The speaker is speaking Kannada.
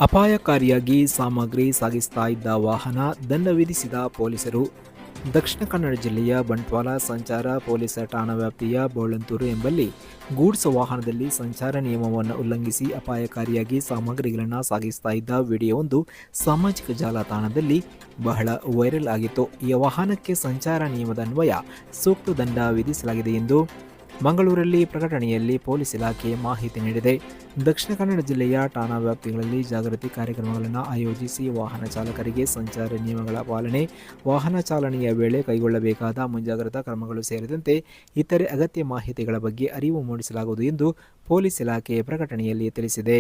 ಅಪಾಯಕಾರಿಯಾಗಿ ಸಾಮಗ್ರಿ ಸಾಗಿಸ್ತಾ ಇದ್ದ ವಾಹನ ದಂಡ ವಿಧಿಸಿದ ಪೊಲೀಸರು. ದಕ್ಷಿಣ ಕನ್ನಡ ಜಿಲ್ಲೆಯ ಬಂಟ್ವಾಳ ಸಂಚಾರ ಪೊಲೀಸ್ ಠಾಣಾ ವ್ಯಾಪ್ತಿಯ ಬೋಳಂತೂರು ಎಂಬಲ್ಲಿ ಗೂಡ್ಸ್ ವಾಹನದಲ್ಲಿ ಸಂಚಾರ ನಿಯಮವನ್ನು ಉಲ್ಲಂಘಿಸಿ ಅಪಾಯಕಾರಿಯಾಗಿ ಸಾಮಗ್ರಿಗಳನ್ನು ಸಾಗಿಸ್ತಾ ಇದ್ದ ವಿಡಿಯೋವೊಂದು ಸಾಮಾಜಿಕ ಜಾಲತಾಣದಲ್ಲಿ ಬಹಳ ವೈರಲ್ ಆಗಿತ್ತು. ಈ ವಾಹನಕ್ಕೆ ಸಂಚಾರ ನಿಯಮದ ಅನ್ವಯ ಸೂಕ್ತ ದಂಡ ವಿಧಿಸಲಾಗಿದೆ ಎಂದು ಮಂಗಳೂರಲ್ಲಿ ಪ್ರಕಟಣೆಯಲ್ಲಿ ಪೊಲೀಸ್ ಇಲಾಖೆ ಮಾಹಿತಿ ನೀಡಿದೆ. ದಕ್ಷಿಣ ಕನ್ನಡ ಜಿಲ್ಲೆಯ ಠಾಣಾ ವ್ಯಾಪ್ತಿಗಳಲ್ಲಿ ಜಾಗೃತಿ ಕಾರ್ಯಕ್ರಮಗಳನ್ನು ಆಯೋಜಿಸಿ ವಾಹನ ಚಾಲಕರಿಗೆ ಸಂಚಾರ ನಿಯಮಗಳ ಪಾಲನೆ, ವಾಹನ ಚಾಲನೆಯ ವೇಳೆ ಕೈಗೊಳ್ಳಬೇಕಾದ ಮುಂಜಾಗ್ರತಾ ಕ್ರಮಗಳು ಸೇರಿದಂತೆ ಇತರೆ ಅಗತ್ಯ ಮಾಹಿತಿಗಳ ಬಗ್ಗೆ ಅರಿವು ಮೂಡಿಸಲಾಗುವುದು ಎಂದು ಪೊಲೀಸ್ ಇಲಾಖೆ ಪ್ರಕಟಣೆಯಲ್ಲಿ ತಿಳಿಸಿದೆ.